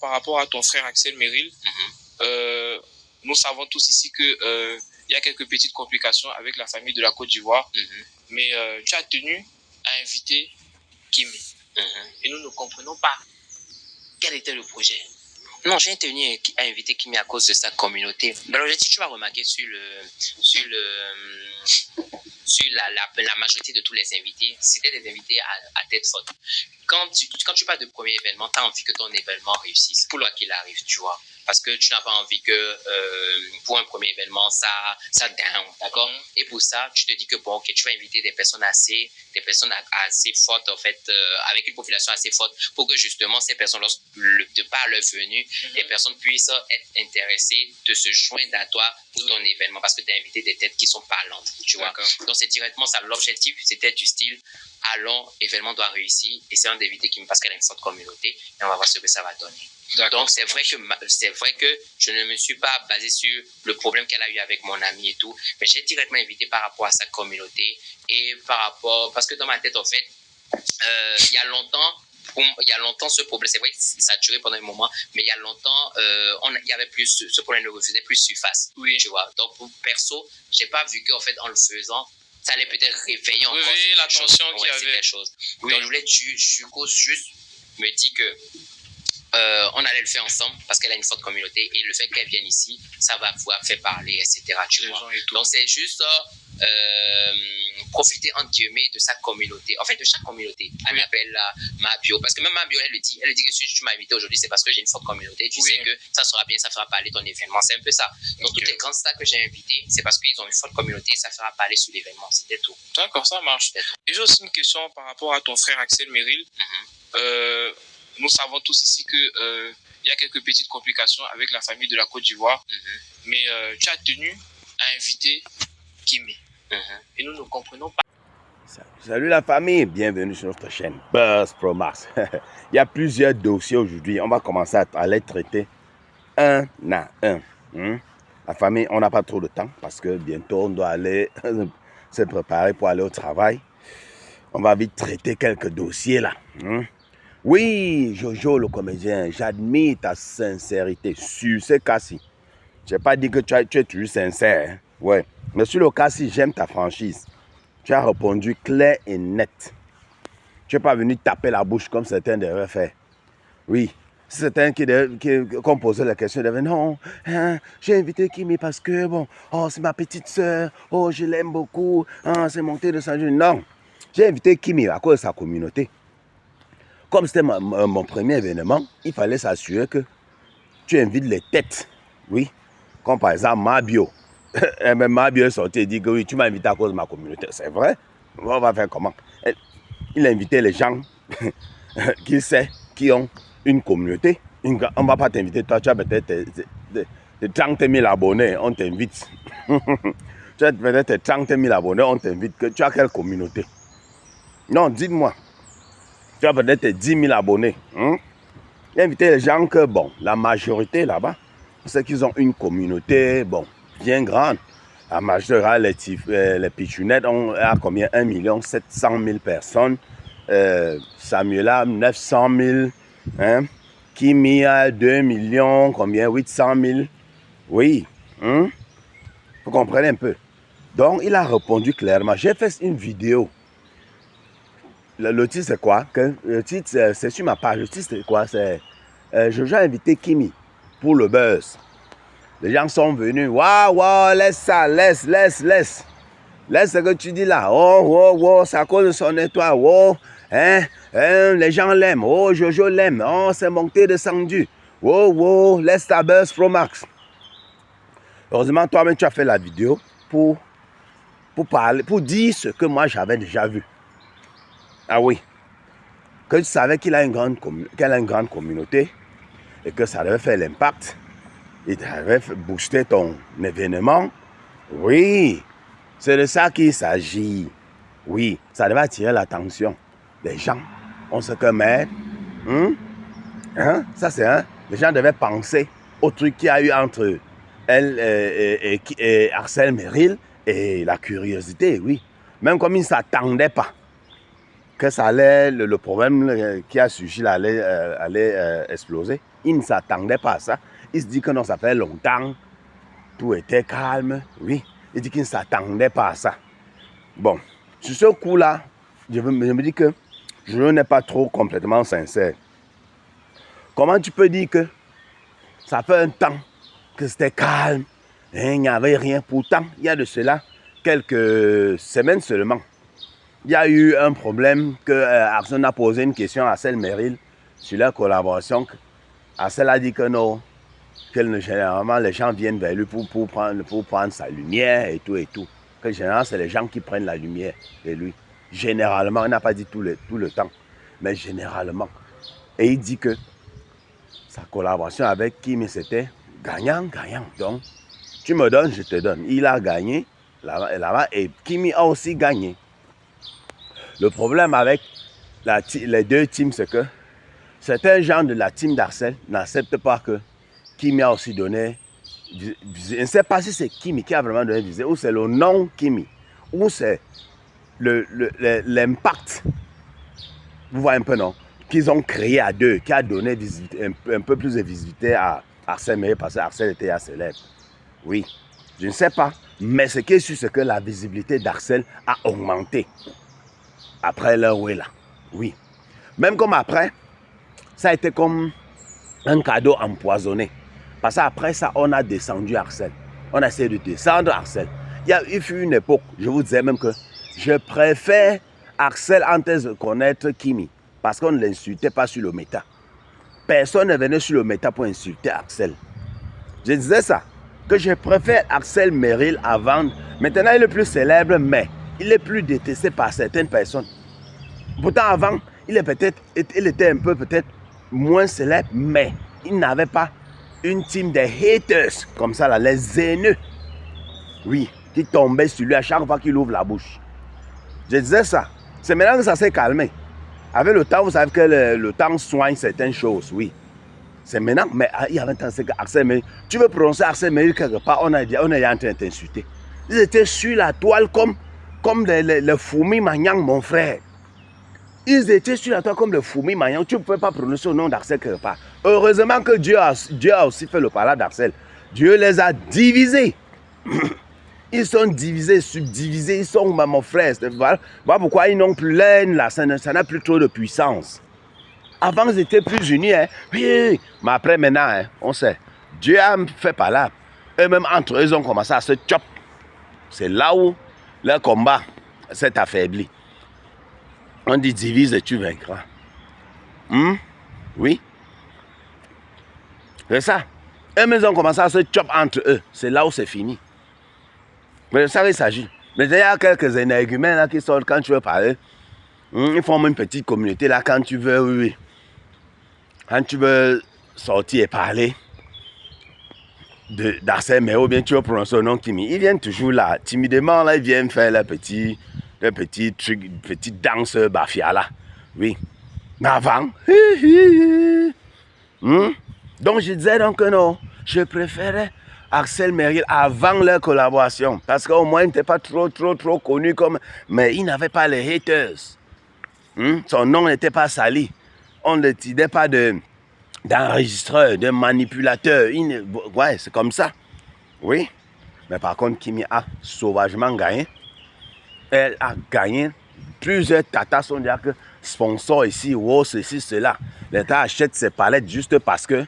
Par rapport à ton frère Axel Merrill, nous savons tous ici que il y a quelques petites complications avec la famille de la Côte d'Ivoire, mais tu as tenu à inviter Kimi. Et nous ne comprenons pas quel était le projet. Non, j'ai tenu à inviter Kimi à cause de sa communauté. Mais l'objectif, tu vas remarquer sur la majorité de tous les invités, c'était des invités à tête forte. Quand tu parles de premier événement, tu as envie que ton événement réussisse, pour quoi qu'il arrive, tu vois. Parce que tu n'as pas envie que pour un premier événement, ça down, d'accord? Et pour ça, tu te dis que bon, ok, tu vas inviter des personnes assez fortes, en fait, avec une population assez forte, pour que justement ces personnes, de par leur venue, les personnes puissent être intéressées de se joindre à toi pour ton événement, parce que tu as invité des têtes qui sont parlantes, tu vois. Donc c'est directement ça. L'objectif, c'était du style, allons, l'événement doit réussir, essayons d'éviter Kimi parce qu'elle a une forte communauté, et on va voir ce que ça va donner. Donc c'est vrai que je ne me suis pas basé sur le problème qu'elle a eu avec mon ami et tout, mais j'ai directement invité par rapport à sa communauté et parce que dans ma tête en fait, il y a longtemps ce problème, c'est vrai que ça a duré pendant un moment, mais il y a longtemps il y avait plus ce problème ne refaisait plus surface, tu vois. Donc pour perso, j'ai pas vu qu'en fait en le faisant ça allait peut-être réveiller encore la tension qu'il y avait. Quelque chose. Donc je voulais juste me dire que on allait le faire ensemble parce qu'elle a une forte communauté et le fait qu'elle vienne ici, ça va pouvoir faire parler, etc. Tu vois. Donc c'est juste profiter entre guillemets de sa communauté, en fait de chaque communauté. Elle m'appelle Mabio, parce que même Mabio elle dit que si tu m'as invité aujourd'hui c'est parce que j'ai une forte communauté, tu sais que ça sera bien, ça fera parler ton événement, c'est un peu ça. Donc toutes les grandes stars que j'ai invités, c'est parce qu'ils ont une forte communauté, ça fera parler sur l'événement, c'était tout. D'accord, ça marche. Et j'ai aussi une question par rapport à ton frère Axel Merrill. Nous savons tous ici que il y a quelques petites complications avec la famille de la Côte d'Ivoire, mais tu as tenu à inviter Kimi. Et nous ne comprenons pas. Salut la famille, bienvenue sur notre chaîne Buzz Pro Max. Il y a plusieurs dossiers aujourd'hui, on va commencer à les traiter un à un. La famille, on n'a pas trop de temps parce que bientôt on doit aller se préparer pour aller au travail. On va vite traiter quelques dossiers là. Oui, Jojo le comédien, j'admire ta sincérité sur ce cas-ci. Je n'ai pas dit que tu es toujours sincère. Hein? Ouais. Mais sur le cas-ci, j'aime ta franchise. Tu as répondu clair et net. Tu n'es pas venu taper la bouche comme certains devraient faire. Oui. Certains qui posait la question, ils devaient non, hein, j'ai invité Kimi parce que, bon, oh, c'est ma petite soeur, oh, je l'aime beaucoup, hein, c'est monté de Saint-Jean. Non. J'ai invité Kimi à cause de sa communauté. Comme c'était mon premier événement, il fallait s'assurer que tu invites les têtes. Oui. Comme par exemple Mabio. Mabio est sorti et dit que oui, tu m'as invité à cause de ma communauté. C'est vrai. On va faire comment? Il a invité les gens qui ont une communauté. On ne va pas t'inviter. Toi, tu as peut-être 30 000 abonnés. On t'invite. Tu as peut-être 30 000 abonnés. On t'invite. Tu as quelle communauté? Non, dites-moi. Tu as peut-être 10 000 abonnés. Il a invité les gens que, bon, la majorité là-bas, c'est qu'ils ont une communauté, bon, bien grande. La majorité, les pitchounettes ont à combien? 1 700 000 personnes. Samuela, 900 000. Hein? Kimi a 2 millions, combien? 800 000. Oui. Vous comprenez un peu. Donc, il a répondu clairement. J'ai fait une vidéo. Le titre, c'est quoi? Le titre, c'est sur ma page. Le titre, c'est quoi? C'est j'ai invité Kimi pour le buzz. Les gens sont venus. Waouh, laisse ça, laisse. Laisse ce que tu dis là. Oh, c'est à cause de son étoile. Oh, les gens l'aiment. Oh, Jojo l'aime. Oh, c'est monté descendu. Oh, laisse ta Buzz Pro Max. Heureusement, toi-même, tu as fait la vidéo pour parler, pour dire ce que moi j'avais déjà vu. Ah oui. Que tu savais qu'elle a une grande communauté et que ça devait faire l'impact. Il devait booster ton événement. Oui. C'est de ça qu'il s'agit. Oui. Ça devait attirer l'attention des gens. On sait que mettre. Ça c'est un. Les gens devaient penser au truc qu'il y a eu entre elle et Axel Merrill et la curiosité, oui. Même comme ils ne s'attendaient pas. que ça allait, le problème qui a surgi là allait exploser. Il ne s'attendait pas à ça. Il se dit que non, ça fait longtemps, tout était calme. Oui, il dit qu'il ne s'attendait pas à ça. Bon, sur ce coup-là, je me dis que je n'ai pas trop complètement sincère. Comment tu peux dire que ça fait un temps que c'était calme, hein, il n'y avait rien. Pourtant, il y a de cela quelques semaines seulement. Il y a eu un problème que Arsène a posé une question à Arcel Merrill sur leur collaboration. Arcel a dit que non, que généralement les gens viennent vers lui pour prendre sa lumière et tout. Que généralement c'est les gens qui prennent la lumière de lui. Généralement, il n'a pas dit tout le temps, mais généralement. Et il dit que sa collaboration avec Kimi c'était gagnant-gagnant. Donc, tu me donnes, je te donne. Il a gagné là-bas et Kimi a aussi gagné. Le problème avec les deux teams, c'est que certains gens de la team d'Arcel n'acceptent pas que Kimi a aussi donné. Je ne sais pas si c'est Kimi qui a vraiment donné visée, ou c'est le nom Kimi, ou c'est l'impact, vous voyez un peu, non, qu'ils ont créé à deux, qui a donné un peu plus de visibilité à Arsène Merrill, parce que Arsène était assez célèbre. Oui, je ne sais pas, mais ce qui est sûr, c'est que la visibilité d'Arsène a augmenté après leur là. Oui, même comme après, ça a été comme un cadeau empoisonné. Parce qu'après ça, on a descendu Arsène. On a essayé de descendre Arsène. Il fut une époque, je vous disais même que je préfère Arsène en thèse de connaître Kimi. Parce qu'on ne l'insultait pas sur le méta. Personne ne venait sur le méta pour insulter Arsène. Je disais ça, que je préfère Arsène Merrill avant. Maintenant, il est plus célèbre, mais il est plus détesté par certaines personnes. Pourtant, avant, il était un peu peut-être moins célèbre, mais il n'avait pas une team de haters, comme ça, là, les haineux. Oui, qui tombaient sur lui à chaque fois qu'il ouvre la bouche. Je disais ça. C'est maintenant que ça s'est calmé. Avec le temps, vous savez que le temps soigne certaines choses, oui. C'est maintenant, mais il y avait un temps, c'est qu'Arsène Merrill, tu veux prononcer Arsène Merrill quelque part, on est en train de t'insulter. Ils étaient sur la toile comme les fourmis magnang, mon frère. Ils étaient sur la toile comme les fourmis magnang. Tu ne peux pas prononcer le nom d'Arsène quelque part. Heureusement que Dieu a aussi fait le parler d'Arsène. Dieu les a divisés. Ils sont divisés, subdivisés, ils sont, mon frère. Voilà pourquoi ils n'ont plus l'aine là, ça n'a plus trop de puissance. Avant, ils étaient plus unis, hein. Oui, mais après, maintenant, hein, on sait. Dieu a fait par là. Eux-mêmes, entre eux, ils ont commencé à se chop. C'est là où leur combat s'est affaibli. On dit divise et tu vaincras. Oui. C'est ça. Eux-mêmes, ils ont commencé à se chop entre eux. C'est là où c'est fini. Mais de ça, il s'agit. Mais il y a quelques énergumènes là qui sortent quand tu veux parler. Ils forment une petite communauté là quand tu veux, oui. Quand tu veux sortir et parler d'Arsène Merrill, ou bien tu veux prononcer le nom Kimi, ils viennent toujours là, timidement, là, ils viennent faire leur petit truc, petite danse bafia là. Oui. Mais avant, donc je disais donc que non, je préférais Arsène Merrill avant leur collaboration. Parce qu'au moins, il n'était pas trop connu comme. Mais il n'avait pas les haters. Son nom n'était pas sali. On ne décidait pas d'enregistreur, de manipulateur. Ouais, c'est comme ça. Oui. Mais par contre, Kimi a sauvagement gagné. Elle a gagné. Plusieurs tatas sont déjà que sponsors ici, ou ceci, cela. L'État achète ses palettes juste parce que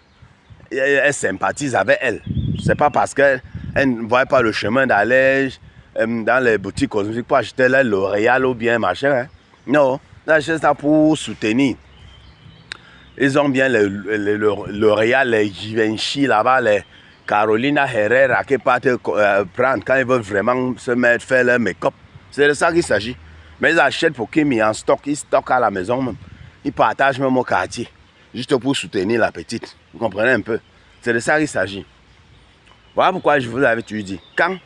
elle sympathise avec elle. C'est pas parce qu'elle ne voit pas le chemin d'aller dans les boutiques cosmétiques pour acheter les L'Oréal ou bien machin. Hein. Non, elle achète ça pour soutenir. Ils ont bien le L'Oréal, les Givenchy là-bas, les Carolina Herrera qui partent prendre quand ils veulent vraiment se mettre, faire leur make-up. C'est de ça qu'il s'agit. Mais ils achètent pour qu'ils mis en stock, ils stockent à la maison même. Ils partagent même au quartier, juste pour soutenir la petite. Vous comprenez un peu? C'est de ça qu'il s'agit. Voilà pourquoi je vous avais toujours dit, quand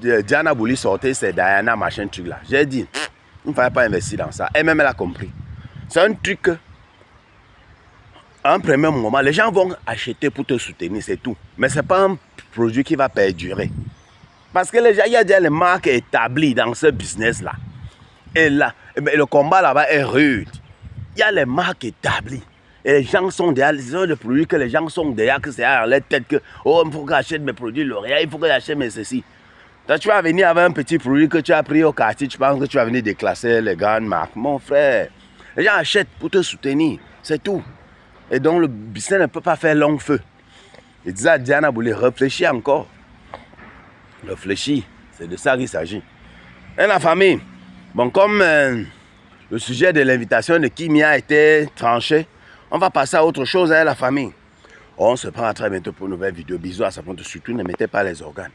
Diana Bouli sortait ces Diana machin truc là, j'ai dit, il ne fallait pas investir dans ça. Elle-même, elle a compris. C'est un truc que, à un premier moment, les gens vont acheter pour te soutenir, c'est tout. Mais ce n'est pas un produit qui va perdurer. Parce que il y a déjà les marques établies dans ce business-là. Et là, Mais le combat là-bas est rude. Il y a les marques établies. Et les gens sont derrière, les produits que les gens sont derrière, que c'est à leur tête que, oh, il faut que j'achète mes produits L'Oréal, il faut que j'achète mes ceci. Donc, tu vas venir avec un petit produit que tu as pris au quartier, tu penses que tu vas venir déclasser les grandes marques. Mon frère, les gens achètent pour te soutenir, c'est tout. Et donc, le business ne peut pas faire long feu. Il disait à Diana Boulay, réfléchis encore. Réfléchis, c'est de ça qu'il s'agit. Et la famille, bon, comme le sujet de l'invitation de Kimi a été tranché, on va passer à autre chose, hein, la famille. On se prend à très bientôt pour une nouvelle vidéo. Bisous à sa fonte, surtout ne mettez pas les organes.